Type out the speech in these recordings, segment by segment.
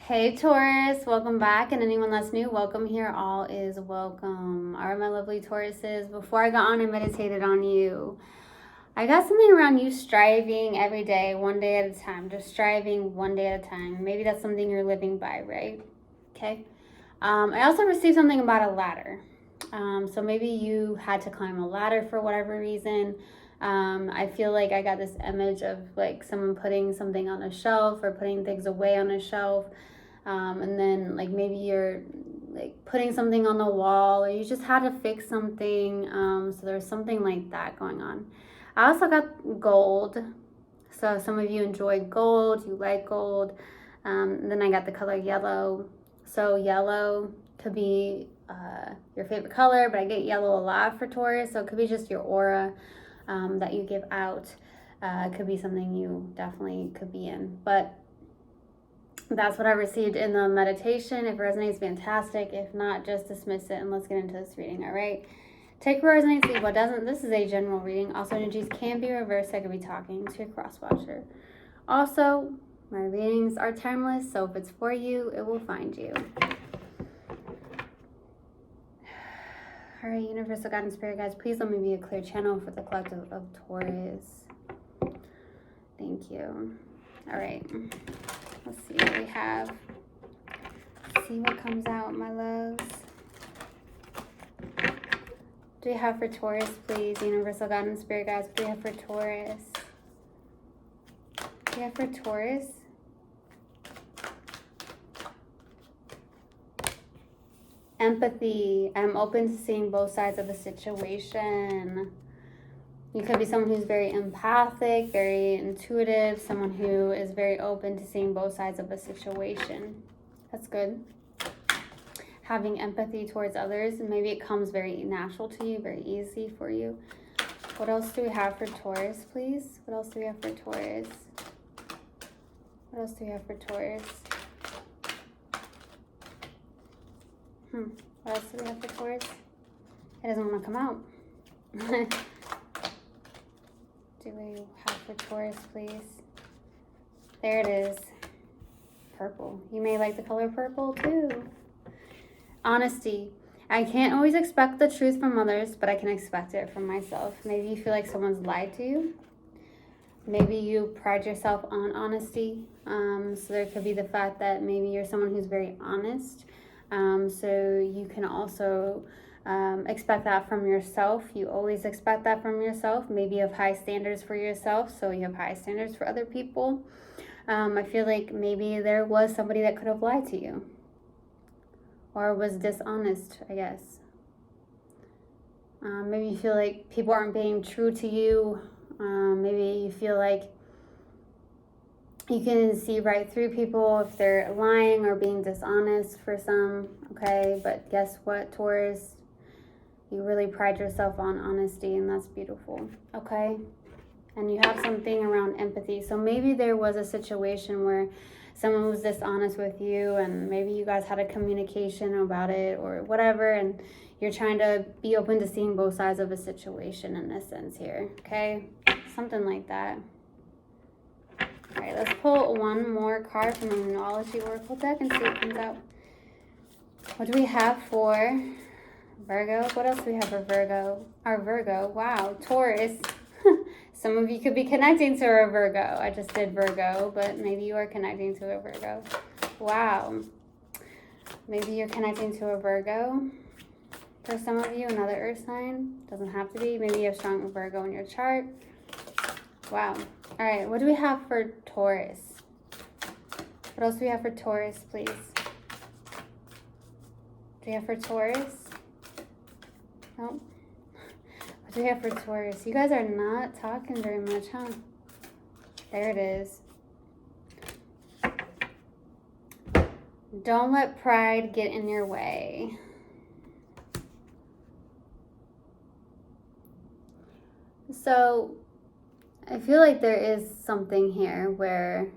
Hey Taurus, welcome back, and anyone that's new, welcome here. All is welcome. All right, my lovely Tauruses, before I got on and meditated on you, I got something around you striving every day, one day at a time, just striving one day at a time. Maybe that's something you're living by, right? Okay. I also received something about a ladder. So maybe you had to climb a ladder for whatever reason. I feel like I got this image of like someone putting something on a shelf or putting things away on a shelf. And then like maybe you're like putting something on the wall, or you just had to fix something. So there's something like that going on. I also got gold. So some of you enjoy gold, you like gold. Then I got the color yellow. So yellow could be your favorite color, but I get yellow a lot for Taurus. So it could be just your aura that you give out. It could be something you definitely could be in. But that's what I received in the meditation. If it resonates, fantastic. If not, just dismiss it and let's get into this reading, all right? Take what resonates, leave what doesn't. This is a general reading. Also, energies can be reversed. I could be talking to your cross watcher. Also, my readings are timeless, so if it's for you, it will find you. All right, universal God and spirit guides, please let me be a clear channel for the collective of Taurus. Thank you. All right, let's see what we have. Let's see what comes out, my loves. What do we have for Taurus, please? Universal God and spirit guides, what do we have for Taurus? What do we have for Taurus? Empathy. I'm open to seeing both sides of the situation. You could be someone who's very empathic, very intuitive, someone who is very open to seeing both sides of a situation. That's good. Having empathy towards others, and maybe it comes very natural to you, very easy for you. What else do we have for Taurus, please? What else do we have for Taurus? What else do we have for Taurus? What else do we have for Taurus? It doesn't want to come out. Do we have for Taurus, please? There it is. Purple. You may like the color purple too. Honesty. I can't always expect the truth from others, but I can expect it from myself. Maybe you feel like someone's lied to you. Maybe you pride yourself on honesty. So there could be the fact that maybe you're someone who's very honest. So you can also expect that from yourself. You always expect that from yourself. Maybe you have high standards for yourself, so you have high standards for other people. I feel like maybe there was somebody that could have lied to you or was dishonest, I guess. Maybe you feel like people aren't being true to you. Maybe you feel like you can see right through people if they're lying or being dishonest for some, okay? But guess what, Taurus? You really pride yourself on honesty, and that's beautiful, okay? And you have something around empathy. So maybe there was a situation where someone was dishonest with you, and maybe you guys had a communication about it or whatever, and you're trying to be open to seeing both sides of a situation in this sense here, okay? Something like that. All right, let's pull one more card from the Numerology Oracle deck and see what comes out. What do we have for Virgo? What else do we have for Virgo? Our Virgo, wow, Taurus. Some of you could be connecting to a Virgo. I just did Virgo, but maybe you are connecting to a Virgo. Wow. Maybe you're connecting to a Virgo. For some of you, another earth sign. Doesn't have to be. Maybe you have strong Virgo in your chart. Wow. All right, what do we have for Taurus? What else do we have for Taurus, please? Do we have for Taurus? Nope. What do we have for Taurus? You guys are not talking very much, huh? There it is. Don't let pride get in your way. So I feel like there is something here where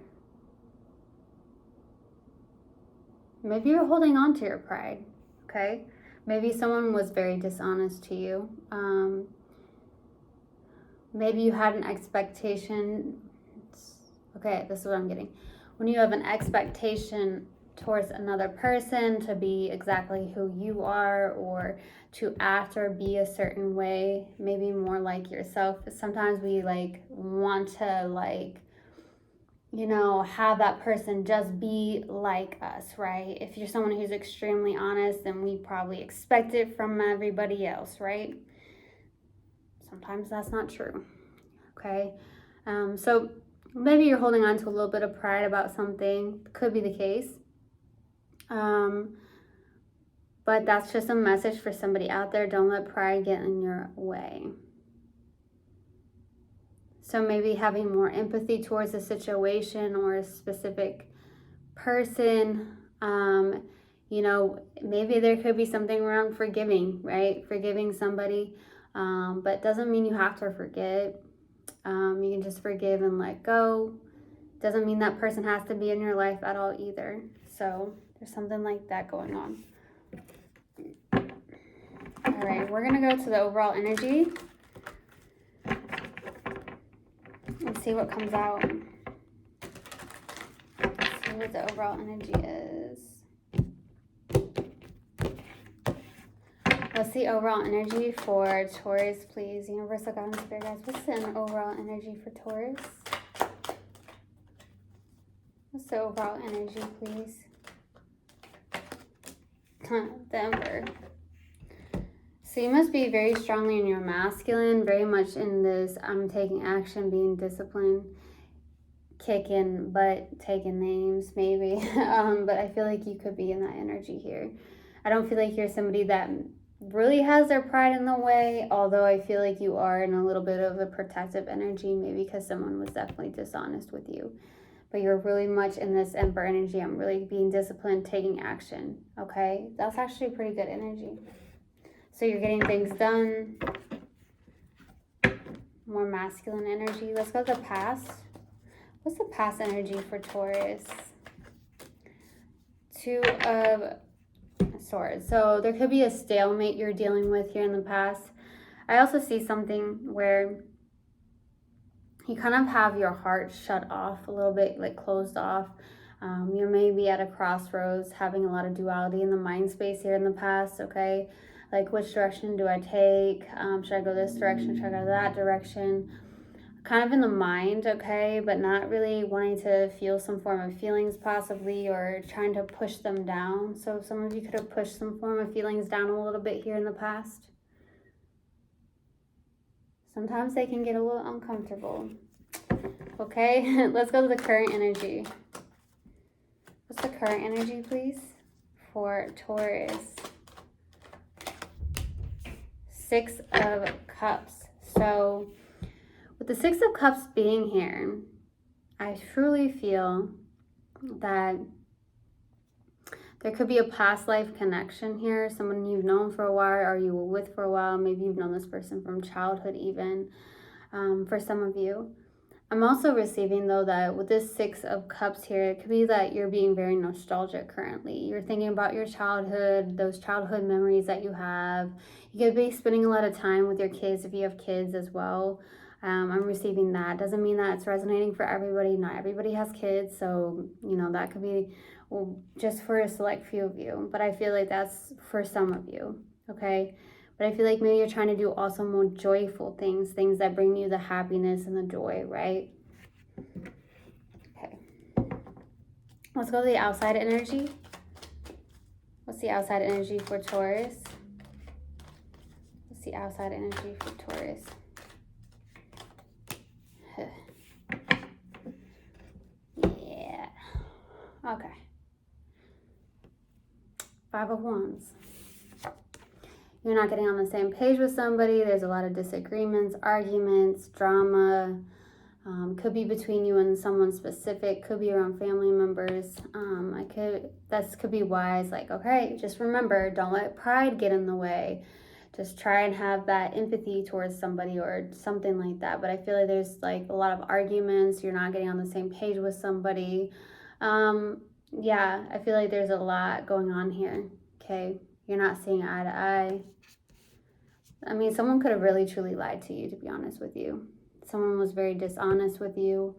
maybe you're holding on to your pride, okay? Maybe someone was very dishonest to you. Maybe you had an expectation. Okay, this is what I'm getting. When you have an expectation towards another person to be exactly who you are, or to act or be a certain way, maybe more like yourself. Sometimes we like want to like, you know, have that person just be like us, right? If you're someone who's extremely honest, then we probably expect it from everybody else, right? Sometimes that's not true, okay? So maybe you're holding on to a little bit of pride about something. Could be the case. But that's just a message for somebody out there. Don't let pride get in your way. So maybe having more empathy towards a situation or a specific person. You know, maybe there could be something around forgiving, right? Forgiving somebody. But doesn't mean you have to forget. You can just forgive and let go. Doesn't mean that person has to be in your life at all either. So there's something like that going on. All right, we're going to go to the overall energy and see what comes out. Let's see what the overall energy is. What's the overall energy for Taurus, please? Universal God and Spirit guides. What's the overall energy for Taurus? What's the overall energy, please? The Emperor. So you must be very strongly in your masculine, very much in this I'm taking action, being disciplined, kicking butt, taking names maybe. But I feel like you could be in that energy here. I don't feel like you're somebody that really has their pride in the way, although I feel like you are in a little bit of a protective energy, maybe because someone was definitely dishonest with you. But you're really much in this Emperor energy. I'm really being disciplined, taking action, okay? That's actually pretty good energy. So you're getting things done. More masculine energy. Let's go to the past. What's the past energy for Taurus? Two of Swords. So there could be a stalemate you're dealing with here in the past. I also see something where you kind of have your heart shut off a little bit, like closed off. You're maybe at a crossroads, having a lot of duality in the mind space here in the past, okay? Like, which direction do I take? Should I go this direction? Should I go that direction? Kind of in the mind, okay? But not really wanting to feel some form of feelings possibly, or trying to push them down. So some of you could have pushed some form of feelings down a little bit here in the past. Sometimes they can get a little uncomfortable. Okay, let's go to the current energy. What's the current energy, please, for Taurus? Six of Cups. So with the Six of Cups being here, I truly feel that there could be a past life connection here. Someone you've known for a while, or you were with for a while. Maybe you've known this person from childhood even, for some of you. I'm also receiving, though, that with this Six of Cups here, it could be that you're being very nostalgic currently. You're thinking about your childhood, those childhood memories that you have. You could be spending a lot of time with your kids if you have kids as well. I'm receiving that. Doesn't mean that it's resonating for everybody. Not everybody has kids, so, you know, that could be just for a select few of you. But I feel like that's for some of you, okay? But I feel like maybe you're trying to do also more joyful things, things that bring you the happiness and the joy, right? Okay. Let's go to the outside energy. What's the outside energy for Taurus? What's the outside energy for Taurus? Yeah. Okay. Five of Wands. You're not getting on the same page with somebody. There's a lot of disagreements, arguments, drama. Could be between you and someone specific. Could be around family members. That could be wise. Like, okay, just remember, don't let pride get in the way. Just try and have that empathy towards somebody or something like that. But I feel like there's like a lot of arguments. You're not getting on the same page with somebody. Yeah, I feel like there's a lot going on here. Okay. You're not seeing eye to eye. I mean, someone could have really truly lied to you, to be honest with you. Someone was very dishonest with you.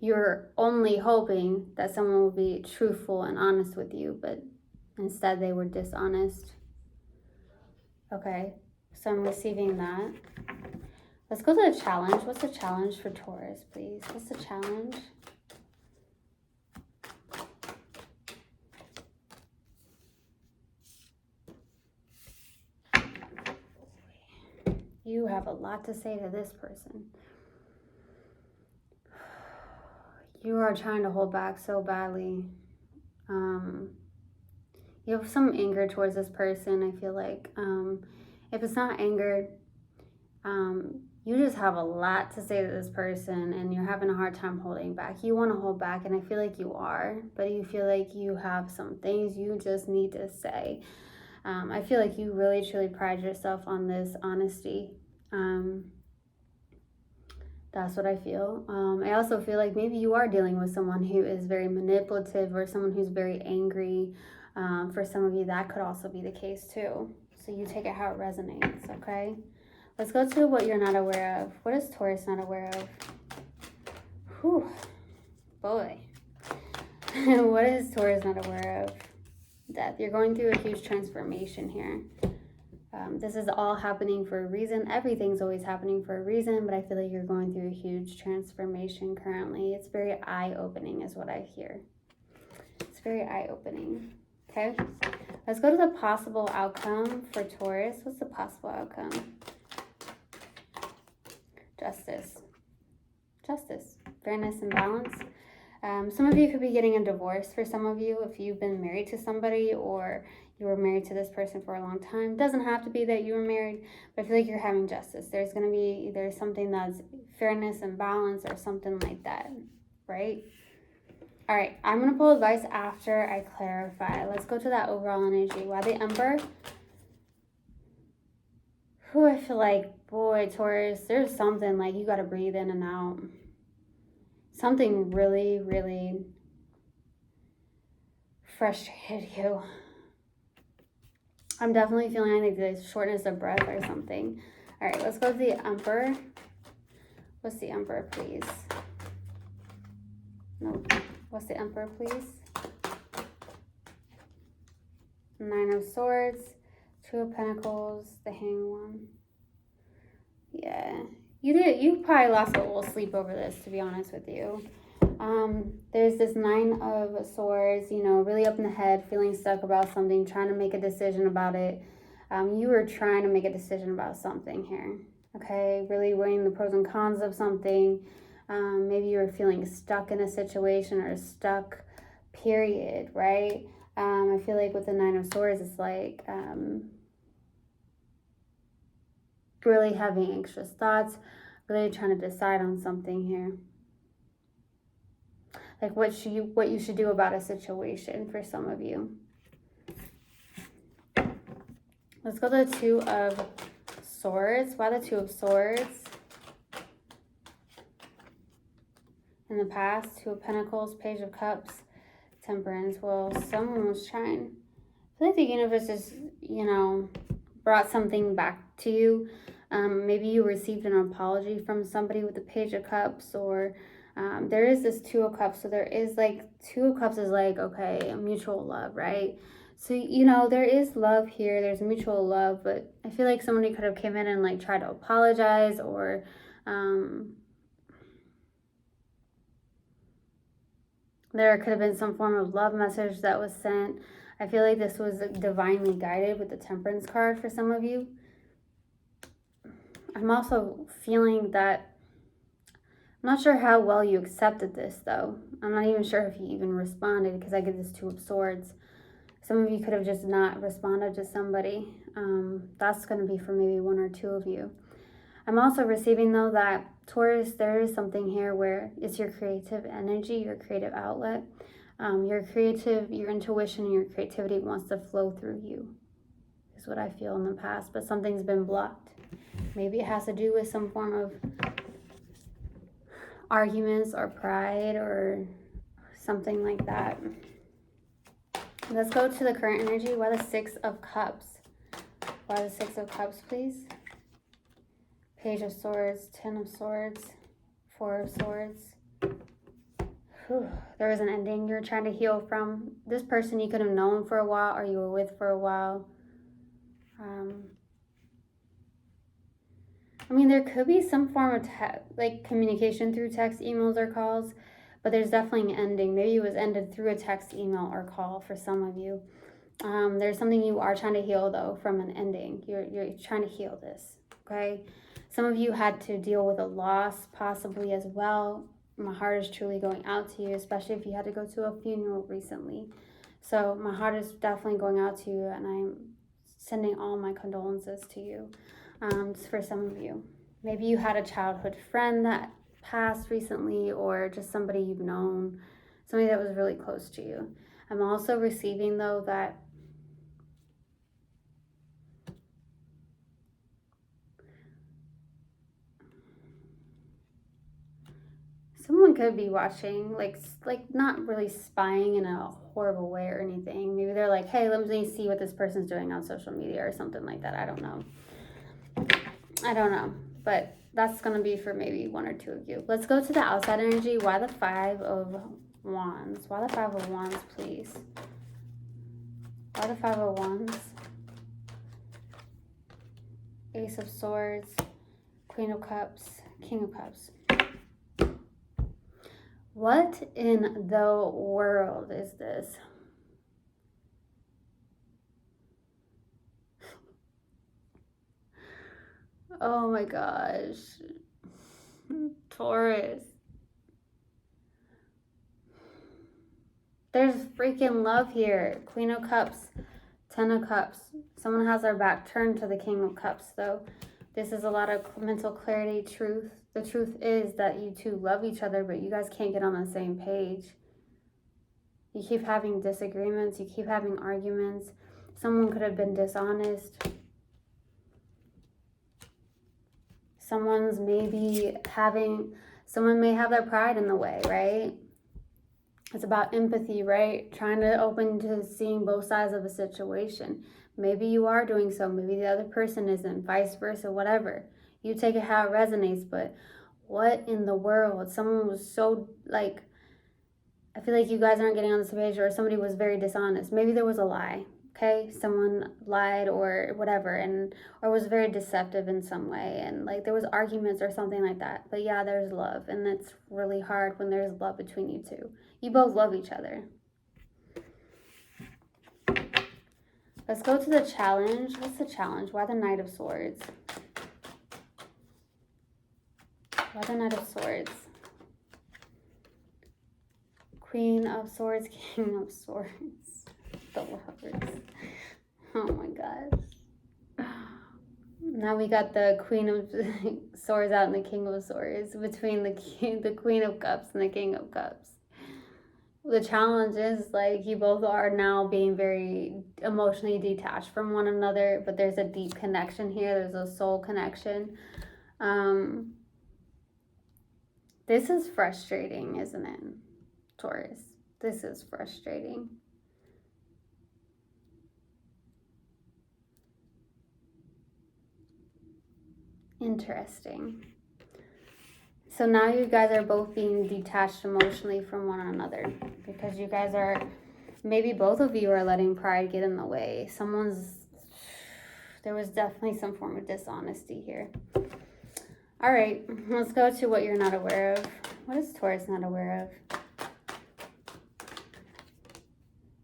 you're only hoping that someone will be truthful and honest with you, but instead they were dishonest. Okay, so I'm receiving that. Let's go to the challenge. What's the challenge for Taurus, please? What's the challenge? You have a lot to say to this person. You are trying to hold back so badly. You have some anger towards this person, I feel like. If it's not anger, you just have a lot to say to this person and you're having a hard time holding back. You want to hold back, and I feel like you are, but you feel like you have some things you just need to say. I feel like you really truly pride yourself on this honesty. That's what I feel. I also feel like maybe you are dealing with someone who is very manipulative or someone who's very angry. For some of you, that could also be the case too. So you take it how it resonates, okay? Let's go to what you're not aware of. What is Taurus not aware of? Whew, boy. What is Taurus not aware of? Death. You're going through a huge transformation here. This is all happening for a reason. Everything's always happening for a reason, but I feel like you're going through a huge transformation currently. It's very eye-opening is what I hear. It's very eye-opening. Okay, let's go to the possible outcome for Taurus. What's the possible outcome? Justice. Justice. Fairness and balance. Some of you could be getting a divorce. For some of you, if you've been married to somebody or you were married to this person for a long time, doesn't have to be that you were married, but I feel like you're having justice. There's going to be either something that's fairness and balance or something like that, right? All right, I'm going to pull advice after I clarify. Let's go to that overall energy. Why the Emperor? Who I feel like, boy, Taurus, there's something like you got to breathe in and out. Something really, really frustrated you. I'm definitely feeling like there's shortness of breath or something. All right, let's go to the Emperor. What's the Emperor, please? Nope. What's the Emperor, please? Nine of Swords, Two of Pentacles, the Hanged One. Yeah. You probably lost a little sleep over this, to be honest with you. There's this Nine of Swords, you know, really up in the head, feeling stuck about something, trying to make a decision about it. You were trying to make a decision about something here, okay? Really weighing the pros and cons of something. Maybe you were feeling stuck in a situation or stuck, period, right? I feel like with the Nine of Swords, it's like really having anxious thoughts, really trying to decide on something here. Like what you should do about a situation for some of you. Let's go to the Two of Swords. Why the Two of Swords? In the past, Two of Pentacles, Page of Cups, Temperance. Well, someone was trying. I feel like the universe just, you know, brought something back to you. Maybe you received an apology from somebody with the Page of Cups, or there is this Two of Cups. So there is like, Two of Cups is like, okay, a mutual love, right? So, you know, there is love here. There's mutual love, but I feel like somebody could have came in and like tried to apologize, or there could have been some form of love message that was sent. I feel like this was divinely guided with the Temperance card for some of you. I'm also feeling that, I'm not sure how well you accepted this though. I'm not even sure if you even responded, because I get this Two of Swords. Some of you could have just not responded to somebody. That's going to be for maybe one or two of you. I'm also receiving though that Taurus, there is something here where it's your creative energy, your creative outlet. Your intuition and your creativity wants to flow through you, is what I feel in the past, but something's been blocked. Maybe it has to do with some form of arguments or pride or something like that. Let's go to the current energy. Why the Six of Cups? Why the Six of Cups, please? Page of Swords, Ten of Swords, Four of Swords, There was an ending you're trying to heal from. This person you could have known for a while or you were with for a while. I mean, there could be some form of like communication through text, emails, or calls, but there's definitely an ending. Maybe it was ended through a text, email, or call for some of you. There's something you are trying to heal, though, from an ending. You're trying to heal this, okay? Some of you had to deal with a loss, possibly, as well. My heart is truly going out to you, especially if you had to go to a funeral recently. So my heart is definitely going out to you, and I'm sending all my condolences to you. Just for some of you. Maybe you had a childhood friend that passed recently, or just somebody you've known, somebody that was really close to you. I'm also receiving, though, that someone could be watching, like not really spying in a horrible way or anything. Maybe they're like, hey, let me see what this person's doing on social media or something like that. I don't know, but that's going to be for maybe one or two of you. Let's go to the outside energy. Why the 5 of Wands? Why the 5 of Wands, please? Why the 5 of Wands? Ace of Swords, Queen of Cups, King of Cups. What in the world is this? Oh my gosh. Taurus. There's freaking love here. Queen of Cups, 10 of Cups. Someone has their back turned to the King of Cups, though. This is a lot of mental clarity, truth. The truth is that you two love each other, but you guys can't get on the same page. You keep having disagreements. You keep having arguments. Someone could have been dishonest. Someone may have their pride in the way, right? It's about empathy, right? Trying to open to seeing both sides of a situation. Maybe you are doing so. Maybe the other person isn't, vice versa, whatever. You take it how it resonates, but what in the world? Someone was so, like, I feel like you guys aren't getting on the same page, or somebody was very dishonest. Maybe there was a lie, okay? Someone lied or whatever, or was very deceptive in some way, and like there was arguments or something like that. But yeah, there's love, and it's really hard when there's love between you two. You both love each other. Let's go to the challenge. What's the challenge? Why the Knight of Swords? Why the Knight of Swords? Queen of Swords, King of Swords. The Lovers. Oh my gosh. Now we got the Queen of Swords out and the King of Swords between the Queen of Cups and the King of Cups. The challenge is, like, you both are now being very emotionally detached from one another, but there's a deep connection here. There's a soul connection. This is frustrating, isn't it, Taurus? This is frustrating. Interesting. So now you guys are both being detached emotionally from one another because you guys are, maybe both of you are letting pride get in the way. There was definitely some form of dishonesty here. All right, let's go to what you're not aware of. What is Taurus not aware of?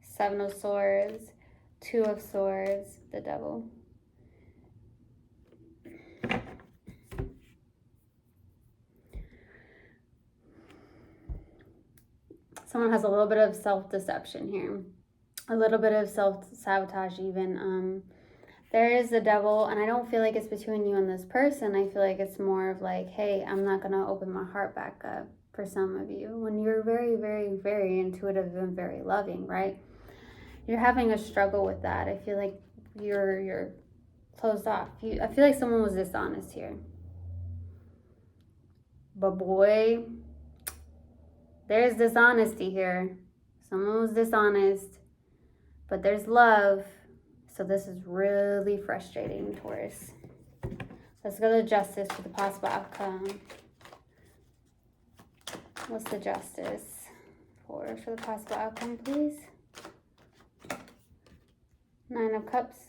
7 of Swords, 2 of Swords, the Devil. Someone has a little bit of self-deception here. A little bit of self-sabotage even. There is the Devil, and I don't feel like it's between you and this person. I feel like it's more of like, hey, I'm not going to open my heart back up for some of you. When you're very, very, very intuitive and very loving, right? You're having a struggle with that. I feel like you're closed off. I feel like someone was dishonest here. But boy, there's dishonesty here. Someone was dishonest, but there's love. So this is really frustrating, Taurus. Let's go to Justice for the possible outcome. What's the Justice? for the possible outcome, please. 9 of Cups,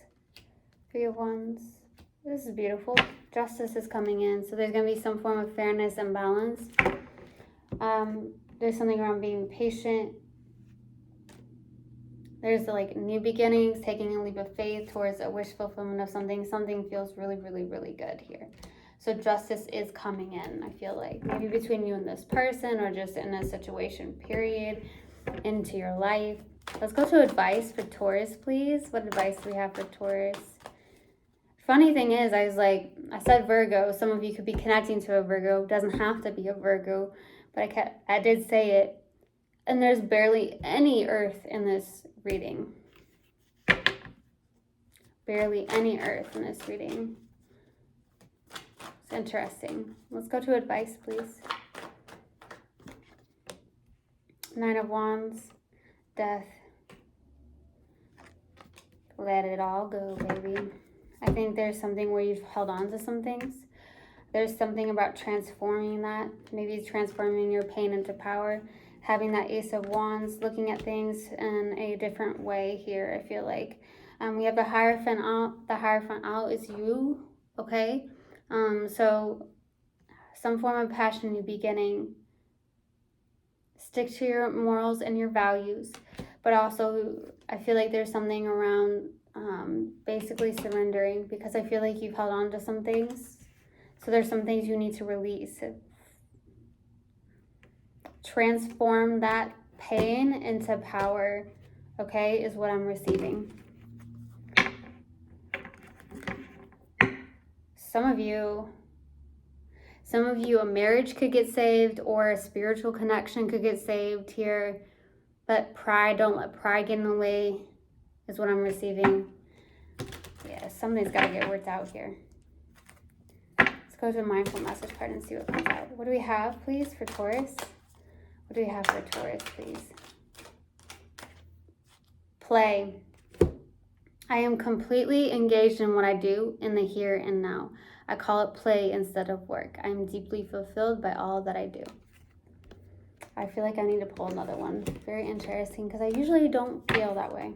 3 of Wands. This is beautiful. Justice is coming in, so there's going to be some form of fairness and balance. There's something around being patient. There's like new beginnings, taking a leap of faith towards a wish fulfillment of something. Something feels really, really, really good here. So justice is coming in, I feel like. Maybe between you and this person, or just in a situation, period, into your life. Let's go to advice for Taurus, please. What advice do we have for Taurus? Funny thing is, I said Virgo. Some of you could be connecting to a Virgo. It doesn't have to be a Virgo, but I did say it. And there's barely any earth in this reading. Barely any earth in this reading. It's interesting. Let's go to advice, please. 9 of Wands, Death. Let it all go, baby. I think there's something where you've held on to some things. There's something about transforming that. Maybe transforming your pain into power. Having that Ace of Wands, looking at things in a different way here, I feel like. We have the Hierophant out. The Hierophant out is you, okay? So some form of passion, new beginning. Stick to your morals and your values. But also, I feel like there's something around basically surrendering, because I feel like you've held on to some things. So there's some things you need to release. Transform that pain into power, okay, is what I'm receiving. Some of you, a marriage could get saved, or a spiritual connection could get saved here. But pride, don't let pride get in the way, is what I'm receiving. Yeah, something's got to get worked out here. Let's go to a mindful message card and see what comes out. What do we have, please, for Taurus? What do we have for Taurus, please? Play. I am completely engaged in what I do in the here and now. I call it play instead of work. I am deeply fulfilled by all that I do. I feel like I need to pull another one. Very interesting, because I usually don't feel that way.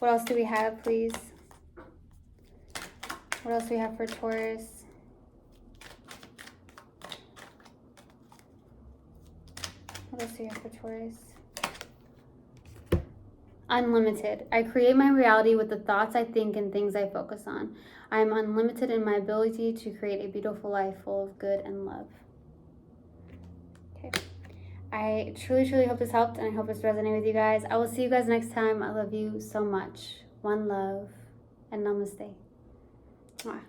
What else do we have, please? What else do we have for Taurus? What else do we have for Taurus? Unlimited. I create my reality with the thoughts I think and things I focus on. I am unlimited in my ability to create a beautiful life full of good and love. Okay. I truly, truly hope this helped, and I hope this resonated with you guys. I will see you guys next time. I love you so much. One love, and namaste. Mwah.